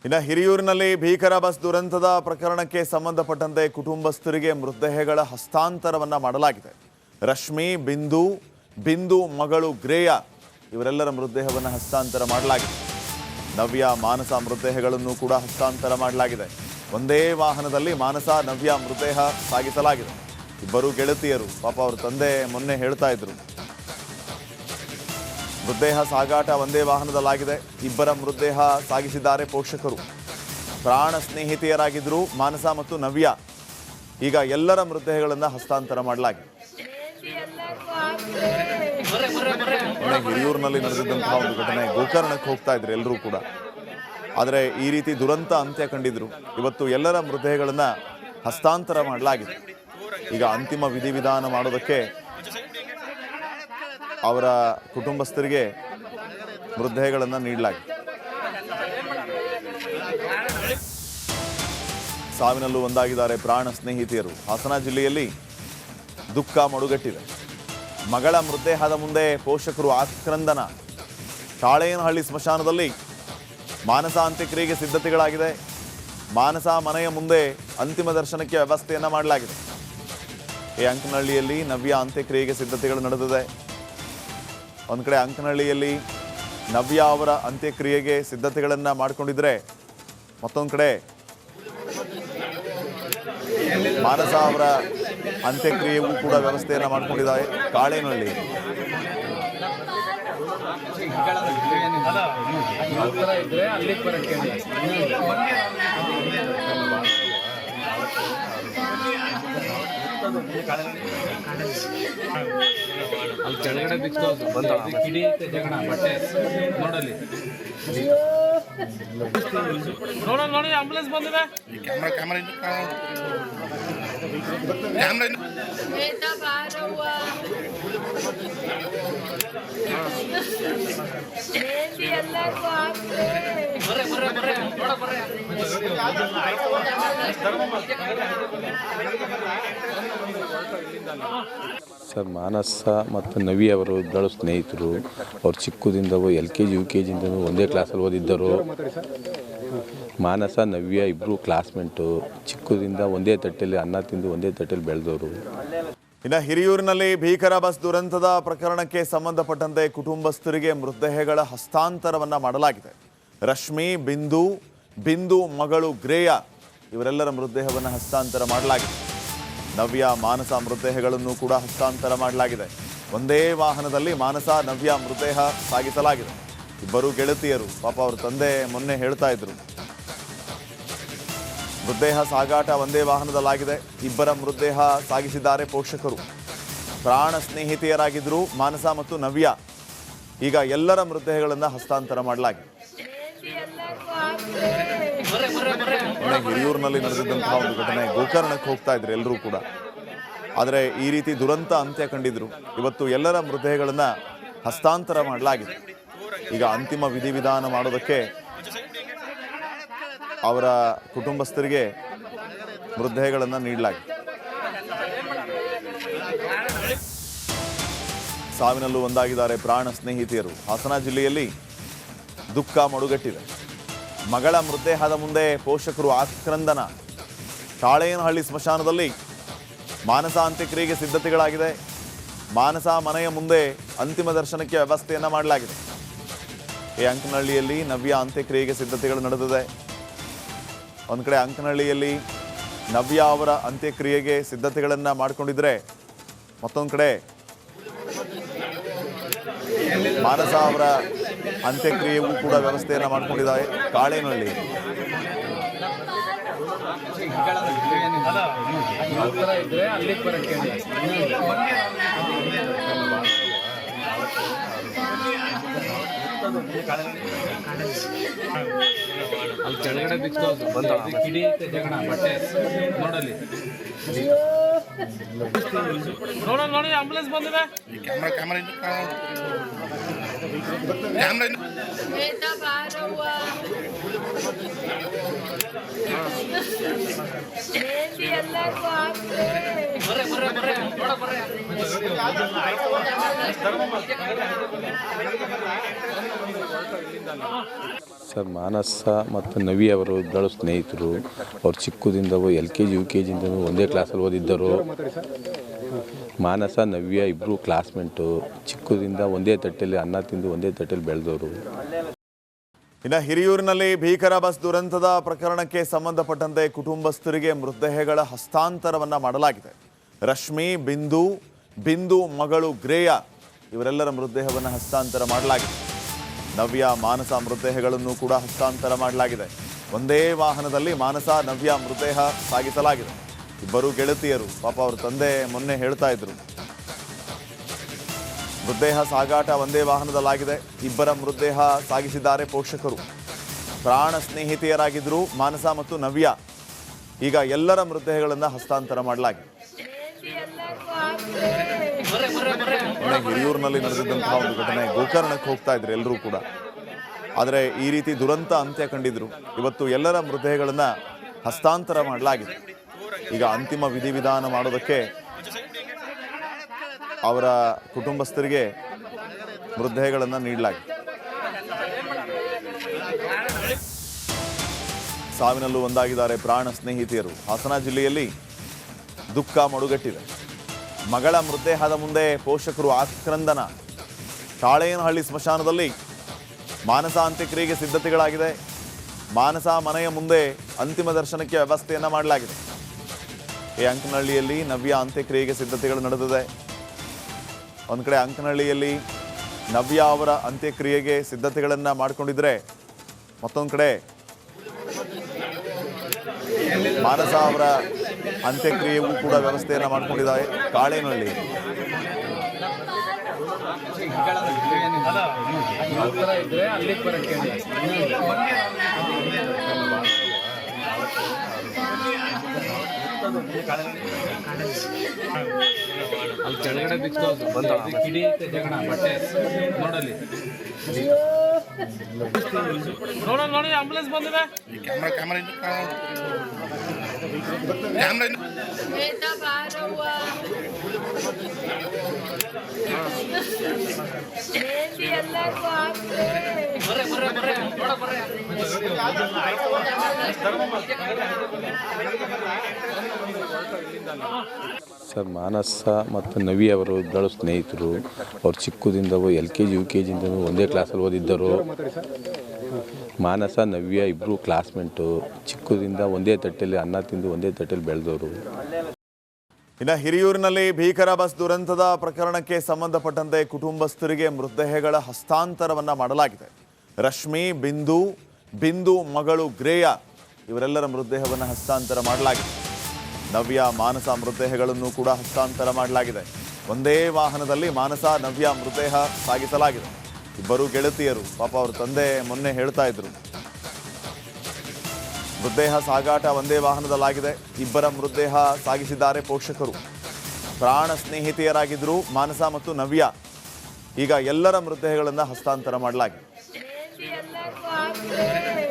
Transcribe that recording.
ಇನ್ನು ಹಿರಿಯೂರಿನಲ್ಲಿ ಭೀಕರ ಬಸ್ ದುರಂತದ ಪ್ರಕರಣಕ್ಕೆ ಸಂಬಂಧಪಟ್ಟಂತೆ ಕುಟುಂಬಸ್ಥರಿಗೆ ಮೃತದೇಹಗಳ ಹಸ್ತಾಂತರವನ್ನು ಮಾಡಲಾಗಿದೆ. ರಶ್ಮಿ, ಬಿಂದು ಮಗಳು ಗ್ರೇಯ ಇವರೆಲ್ಲರ ಮೃತದೇಹವನ್ನು ಹಸ್ತಾಂತರ ಮಾಡಲಾಗಿದೆ. ನವ್ಯ, ಮಾನಸ ಮೃತದೇಹಗಳನ್ನು ಕೂಡ ಹಸ್ತಾಂತರ ಮಾಡಲಾಗಿದೆ. ಒಂದೇ ವಾಹನದಲ್ಲಿ ಮಾನಸ, ನವ್ಯ ಮೃತದೇಹ ಸಾಗಿಸಲಾಗಿದೆ. ಇಬ್ಬರು ಗೆಳತಿಯರು, ಪಾಪ ಅವ್ರ ತಂದೆ ಮೊನ್ನೆ ಹೇಳ್ತಾ ಇದ್ರು, ಮೃತದೇಹ ಸಾಗಾಟ ಒಂದೇ ವಾಹನದಲ್ಲಾಗಿದೆ. ಇಬ್ಬರ ಮೃತದೇಹ ಸಾಗಿಸಿದ್ದಾರೆ ಪೋಷಕರು. ಪ್ರಾಣ ಸ್ನೇಹಿತೆಯರಾಗಿದ್ದರು ಮಾನಸ ಮತ್ತು ನವ್ಯ. ಈಗ ಎಲ್ಲರ ಮೃತದೇಹಗಳನ್ನು ಹಸ್ತಾಂತರ ಮಾಡಲಾಗಿದೆ. ಹಿರಿಯೂರಿನಲ್ಲಿ ನಡೆದಿದ್ದಂತಹ ಒಂದು ಘಟನೆ. ಗೋಕರ್ಣಕ್ಕೆ ಹೋಗ್ತಾ ಇದ್ರು ಎಲ್ಲರೂ ಕೂಡ, ಆದರೆ ಈ ರೀತಿ ದುರಂತ ಅಂತ್ಯ ಕಂಡಿದ್ರು. ಇವತ್ತು ಎಲ್ಲರ ಮೃತದೇಹಗಳನ್ನು ಹಸ್ತಾಂತರ ಮಾಡಲಾಗಿದೆ. ಈಗ ಅಂತಿಮ ವಿಧಿವಿಧಾನ ಮಾಡೋದಕ್ಕೆ ಅವರ ಕುಟುಂಬಸ್ಥರಿಗೆ ಮೃತದೇಹಗಳನ್ನು ನೀಡಲಾಗಿದೆ. ಸಾವಿನಲ್ಲೂ ಒಂದಾಗಿದ್ದಾರೆ ಪ್ರಾಣ ಸ್ನೇಹಿತೆಯರು. ಹಾಸನ ಜಿಲ್ಲೆಯಲ್ಲಿ ದುಃಖ ಮಡುಗಟ್ಟಿದೆ. ಮಗಳ ಮೃತದೇಹದ ಮುಂದೆ ಪೋಷಕರು ಆಕ್ರಂದನ. ತಾಳೇನಹಳ್ಳಿ ಸ್ಮಶಾನದಲ್ಲಿ ಮಾನಸ ಅಂತ್ಯಕ್ರಿಯೆಗೆ ಸಿದ್ಧತೆಗಳಾಗಿದೆ. ಮಾನಸ ಮನೆಯ ಮುಂದೆ ಅಂತಿಮ ದರ್ಶನಕ್ಕೆ ವ್ಯವಸ್ಥೆಯನ್ನು ಮಾಡಲಾಗಿದೆ. ಈ ಅಂಕನಹಳ್ಳಿಯಲ್ಲಿ ನವ್ಯ ಅಂತ್ಯಕ್ರಿಯೆಗೆ ಸಿದ್ಧತೆಗಳು ನಡೆದಿದೆ. ಒಂದು ಕಡೆ ಅಂಕನಹಳ್ಳಿಯಲ್ಲಿ ನವ್ಯ ಅವರ ಅಂತ್ಯಕ್ರಿಯೆಗೆ ಸಿದ್ಧತೆಗಳನ್ನು ಮಾಡಿಕೊಂಡಿದ್ರೆ, ಮತ್ತೊಂದು ಕಡೆ ಮಾನಸ ಅವರ ಅಂತ್ಯಕ್ರಿಯೆಗೂ ಕೂಡ ವ್ಯವಸ್ಥೆಯನ್ನು ಮಾಡಿಕೊಂಡಿದ್ದಾರೆ. ಕಾಳೇನಹಳ್ಳಿ ಅಲ್ಲಿ ಕೆಳಗಡೆ ಬಿಚ್ಚೋದು ಕಿಡಿ ಜಗಣ ಬಟ್ಟೆ ನೋಡಲಿ ನೋಡಿ ಆಂಬುಲೆನ್ಸ್ ಬಂದಿದೆ. ಸರ್, ಮಾನಸ ಮತ್ತು ನವಿ ಅವರು ಇಬ್ಬರು ಸ್ನೇಹಿತರು. ಅವ್ರು ಚಿಕ್ಕದಿಂದ LKG UKG ಒಂದೇ ಕ್ಲಾಸಲ್ಲಿ ಓದಿದ್ದರು. ಮಾನಸ, ನವ್ಯ ಇಬ್ಬರು ಕ್ಲಾಸ್ಮೇಟು. ಚಿಕ್ಕದಿಂದ ಒಂದೇ ತಟ್ಟೆಯಲ್ಲಿ ಅನ್ನ ತಿಂದು ಒಂದೇ ತಟ್ಟೆಯಲ್ಲಿ ಬೆಳೆದವರು. ಇನ್ನು ಹಿರಿಯೂರಿನಲ್ಲಿ ಭೀಕರ ಬಸ್ ದುರಂತದ ಪ್ರಕರಣಕ್ಕೆ ಸಂಬಂಧಪಟ್ಟಂತೆ ಕುಟುಂಬಸ್ಥರಿಗೆ ಮೃತದೇಹಗಳ ಹಸ್ತಾಂತರವನ್ನು ಮಾಡಲಾಗಿದೆ. ರಶ್ಮಿ, ಬಿಂದು ಮಗಳು ಗ್ರೇಯ ಇವರೆಲ್ಲರ ಮೃತದೇಹವನ್ನು ಹಸ್ತಾಂತರ ಮಾಡಲಾಗಿದೆ. ನವ್ಯ, ಮಾನಸ ಮೃತದೇಹಗಳನ್ನು ಕೂಡ ಹಸ್ತಾಂತರ ಮಾಡಲಾಗಿದೆ. ಒಂದೇ ವಾಹನದಲ್ಲಿ ಮಾನಸ, ನವ್ಯ ಮೃತದೇಹ ಸಾಗಿಸಲಾಗಿದೆ. ಇಬ್ಬರು ಗೆಳತಿಯರು, ಪಾಪ ಅವ್ರ ತಂದೆ ಮೊನ್ನೆ ಹೇಳ್ತಾ ಇದ್ರು, ಮೃತದೇಹ ಸಾಗಾಟ ಒಂದೇ ವಾಹನದಲ್ಲಾಗಿದೆ. ಇಬ್ಬರ ಮೃತದೇಹ ಸಾಗಿಸಿದ್ದಾರೆ ಪೋಷಕರು. ಪ್ರಾಣ ಸ್ನೇಹಿತೆಯರಾಗಿದ್ದರು ಮಾನಸ ಮತ್ತು ನವ್ಯ. ಈಗ ಎಲ್ಲರ ಮೃತದೇಹಗಳನ್ನು ಹಸ್ತಾಂತರ ಮಾಡಲಾಗಿದೆ. ಹಿರಿಯೂರಿನಲ್ಲಿ ನಡೆದಿದ್ದಂತಹ ಒಂದು ಘಟನೆ. ಗೋಕರ್ಣಕ್ಕೆ ಹೋಗ್ತಾ ಇದ್ರು ಎಲ್ಲರೂ ಕೂಡ, ಆದರೆ ಈ ರೀತಿ ದುರಂತ ಅಂತ್ಯ ಕಂಡಿದ್ರು. ಇವತ್ತು ಎಲ್ಲರ ಮೃತದೇಹಗಳನ್ನು ಹಸ್ತಾಂತರ ಮಾಡಲಾಗಿದೆ. ಈಗ ಅಂತಿಮ ವಿಧಿವಿಧಾನ ಮಾಡೋದಕ್ಕೆ ಅವರ ಕುಟುಂಬಸ್ಥರಿಗೆ ಮೃತದೇಹಗಳನ್ನು ನೀಡಲಾಗಿದೆ. ಸಾವಿನಲ್ಲೂ ಒಂದಾಗಿದ್ದಾರೆ ಪ್ರಾಣ ಸ್ನೇಹಿತೆಯರು. ಹಾಸನ ಜಿಲ್ಲೆಯಲ್ಲಿ ದುಃಖ ಮಡುಗಟ್ಟಿದೆ. ಮಗಳ ಮೃತದೇಹದ ಮುಂದೆ ಪೋಷಕರು ಆಕ್ರಂದನ. ತಾಳೇನಹಳ್ಳಿ ಸ್ಮಶಾನದಲ್ಲಿ ಮಾನಸ ಅಂತ್ಯಕ್ರಿಯೆಗೆ ಸಿದ್ಧತೆಗಳಾಗಿದೆ. ಮಾನಸ ಮನೆಯ ಮುಂದೆ ಅಂತಿಮ ದರ್ಶನಕ್ಕೆ ವ್ಯವಸ್ಥೆಯನ್ನು ಮಾಡಲಾಗಿದೆ. ಈ ಅಂಕನಹಳ್ಳಿಯಲ್ಲಿ ನವ್ಯ ಅಂತ್ಯಕ್ರಿಯೆಗೆ ಸಿದ್ಧತೆಗಳು ನಡೆದಿದೆ. ಒಂದು ಕಡೆ ಅಂಕನಹಳ್ಳಿಯಲ್ಲಿ ನವ್ಯ ಅವರ ಅಂತ್ಯಕ್ರಿಯೆಗೆ ಸಿದ್ಧತೆಗಳನ್ನು ಮಾಡಿಕೊಂಡಿದ್ರೆ, ಮತ್ತೊಂದು ಕಡೆ ಮಾನಸ ಅವರ ಅಂತ್ಯಕ್ರಿಯೆಗೂ ಕೂಡ ವ್ಯವಸ್ಥೆಯನ್ನು ಮಾಡಿಕೊಂಡಿದ್ದಾರೆ. ಕಾಳೇನಹಳ್ಳಿ ಅಲ್ಲಿ ಕೆಳಗಡೆ ಬಿಚ್ಚೋದು ಕಿಡಿ ಜಗಣ ಬಟ್ಟೆ ನೋಡಲಿ ನೋಡಿ ಆಂಬುಲೆನ್ಸ್ ಬಂದಿದೆ. ಸರ್ ಮಾನಸ ಮತ್ತು ನವಿ ಅವರು ಇದ್ದಳು ಸ್ನೇಹಿತರು. ಅವ್ರು ಚಿಕ್ಕದಿಂದ LKG UKG ಒಂದೇ ಕ್ಲಾಸಲ್ಲಿ ಓದಿದ್ದರು. ಮಾನಸ ನವ್ಯ ಇಬ್ಬರು ಕ್ಲಾಸ್ಮೇಟು. ಚಿಕ್ಕದಿಂದ ಒಂದೇ ತಟ್ಟೆಯಲ್ಲಿ ಅನ್ನ ತಿಂದು ಒಂದೇ ತಟ್ಟೆಯಲ್ಲಿ ಬೆಳೆದವರು. ಇನ್ನು ಹಿರಿಯೂರಿನಲ್ಲಿ ಭೀಕರ ಬಸ್ ದುರಂತದ ಪ್ರಕರಣಕ್ಕೆ ಸಂಬಂಧಪಟ್ಟಂತೆ ಕುಟುಂಬಸ್ಥರಿಗೆ ಮೃತದೇಹಗಳ ಹಸ್ತಾಂತರವನ್ನು ಮಾಡಲಾಗಿದೆ. ರಶ್ಮಿ, ಬಿಂದು ಮಗಳು ಗ್ರೇಯ ಇವರೆಲ್ಲರ ಮೃತದೇಹವನ್ನು ಹಸ್ತಾಂತರ ಮಾಡಲಾಗಿದೆ. ನವ್ಯ, ಮಾನಸ ಮೃತದೇಹಗಳನ್ನು ಕೂಡ ಹಸ್ತಾಂತರ ಮಾಡಲಾಗಿದೆ. ಒಂದೇ ವಾಹನದಲ್ಲಿ ಮಾನಸ, ನವ್ಯ ಮೃತದೇಹ ಸಾಗಿಸಲಾಗಿದೆ. ಇಬ್ಬರು ಗೆಳತಿಯರು, ಪಾಪ ಅವ್ರ ತಂದೆ ಮೊನ್ನೆ ಹೇಳ್ತಾ ಇದ್ರು, ಮೃತದೇಹ ಸಾಗಾಟ ಒಂದೇ ವಾಹನದಲ್ಲಾಗಿದೆ. ಇಬ್ಬರ ಮೃತದೇಹ ಸಾಗಿಸಿದ್ದಾರೆ ಪೋಷಕರು. ಪ್ರಾಣ ಸ್ನೇಹಿತೆಯರಾಗಿದ್ದರು ಮಾನಸ ಮತ್ತು ನವ್ಯ. ಈಗ ಎಲ್ಲರ ಮೃತದೇಹಗಳನ್ನು ಹಸ್ತಾಂತರ ಮಾಡಲಾಗಿದೆ. ಹಿರಿಯೂರಿನಲ್ಲಿ ನಡೆದಿದ್ದಂತಹ ಒಂದು ಘಟನೆ. ಗೋಕರ್ಣಕ್ಕೆ ಹೋಗ್ತಾ ಇದ್ರು ಎಲ್ಲರೂ ಕೂಡ, ಆದರೆ ಈ ರೀತಿ ದುರಂತ ಅಂತ್ಯ ಕಂಡಿದ್ರು. ಇವತ್ತು ಎಲ್ಲರ ಮೃತದೇಹಗಳನ್ನು ಹಸ್ತಾಂತರ ಮಾಡಲಾಗಿದೆ. ಈಗ ಅಂತಿಮ ವಿಧಿವಿಧಾನ ಮಾಡೋದಕ್ಕೆ ಅವರ ಕುಟುಂಬಸ್ಥರಿಗೆ ಮೃತದೇಹಗಳನ್ನು ನೀಡಲಾಗಿದೆ. ಸಾವಿನಲ್ಲೂ ಒಂದಾಗಿದ್ದಾರೆ ಪ್ರಾಣ ಸ್ನೇಹಿತೆಯರು. ಹಾಸನ ಜಿಲ್ಲೆಯಲ್ಲಿ ದುಃಖ ಮಡುಗಟ್ಟಿದೆ. ಮಗಳ ಮೃತದೇಹದ ಮುಂದೆ ಪೋಷಕರು ಆಕ್ರಂದನ. ತಾಳೇನಹಳ್ಳಿ ಸ್ಮಶಾನದಲ್ಲಿ ಮಾನಸ ಅಂತ್ಯಕ್ರಿಯೆಗೆ ಸಿದ್ಧತೆಗಳಾಗಿದೆ. ಮಾನಸ ಮನೆಯ ಮುಂದೆ ಅಂತಿಮ ದರ್ಶನಕ್ಕೆ ವ್ಯವಸ್ಥೆಯನ್ನು ಮಾಡಲಾಗಿದೆ. ಈ ಅಂಕನಹಳ್ಳಿಯಲ್ಲಿ ನವ್ಯ ಅಂತ್ಯಕ್ರಿಯೆಗೆ ಸಿದ್ಧತೆಗಳು ನಡೆದಿದೆ. ಒಂದು ಕಡೆ ಅಂಕನಹಳ್ಳಿಯಲ್ಲಿ ನವ್ಯ ಅವರ ಅಂತ್ಯಕ್ರಿಯೆಗೆ ಸಿದ್ಧತೆಗಳನ್ನು ಮಾಡಿಕೊಂಡಿದ್ರೆ, ಮತ್ತೊಂದು ಕಡೆ ಮಾನಸ ಅವರ ಅಂತ್ಯಕ್ರಿಯೆಗೂ ಕೂಡ ವ್ಯವಸ್ಥೆಯನ್ನು ಮಾಡಿಕೊಂಡಿದ್ದಾರೆ. ಕಾಳೇನಹಳ್ಳಿ ಅಲ್ಲಿ ಕೆಳಗಡೆ ಬಿಚ್ಚೋದು ಕಿಡಿ ಐತೆ ಜಗಣ ಬಟ್ಟೆ ನೋಡಲ್ಲಿ. ನೋಡಿ ಆಂಬುಲೆನ್ಸ್ ಬಂದಿದೆ. ಸರ್ ಮಾನಸ ಮತ್ತು ನವಿ ಅವರು ಇದ್ದಳು ಸ್ನೇಹಿತರು. ಅವ್ರು ಚಿಕ್ಕದಿಂದ LKG UKG ಒಂದೇ ಕ್ಲಾಸಲ್ಲಿ ಓದಿದ್ದರು. ಮಾನಸ ನವ್ಯ ಇಬ್ಬರು ಕ್ಲಾಸ್ಮೇಟು. ಚಿಕ್ಕದಿಂದ ಒಂದೇ ತಟ್ಟೆಯಲ್ಲಿ ಅನ್ನ ತಿಂದು ಒಂದೇ ತಟ್ಟೆಯಲ್ಲಿ ಬೆಳೆದವರು. ಇನ್ನು ಹಿರಿಯೂರಿನಲ್ಲಿ ಭೀಕರ ಬಸ್ ದುರಂತದ ಪ್ರಕರಣಕ್ಕೆ ಸಂಬಂಧಪಟ್ಟಂತೆ ಕುಟುಂಬಸ್ಥರಿಗೆ ಮೃತದೇಹಗಳ ಹಸ್ತಾಂತರವನ್ನು ಮಾಡಲಾಗಿದೆ. ರಶ್ಮಿ, ಬಿಂದು ಮಗಳು ಗ್ರೇಯ ಇವರೆಲ್ಲರ ಮೃತದೇಹವನ್ನು ಹಸ್ತಾಂತರ ಮಾಡಲಾಗಿದೆ. ನವ್ಯ, ಮಾನಸ ಮೃತದೇಹಗಳನ್ನು ಕೂಡ ಹಸ್ತಾಂತರ ಮಾಡಲಾಗಿದೆ. ಒಂದೇ ವಾಹನದಲ್ಲಿ ಮಾನಸ, ನವ್ಯ ಮೃತದೇಹ ಸಾಗಿಸಲಾಗಿದೆ. ಇಬ್ಬರು ಗೆಳತಿಯರು, ಪಾಪ ಅವ್ರ ತಂದೆ ಮೊನ್ನೆ ಹೇಳ್ತಾ ಇದ್ರು, ಮೃತದೇಹ ಸಾಗಾಟ ಒಂದೇ ವಾಹನದಲ್ಲಾಗಿದೆ. ಇಬ್ಬರ ಮೃತದೇಹ ಸಾಗಿಸಿದ್ದಾರೆ ಪೋಷಕರು. ಪ್ರಾಣ ಸ್ನೇಹಿತೆಯರಾಗಿದ್ದರು ಮಾನಸ ಮತ್ತು ನವ್ಯ. ಈಗ ಎಲ್ಲರ ಮೃತದೇಹಗಳನ್ನು ಹಸ್ತಾಂತರ ಮಾಡಲಾಗಿದೆ.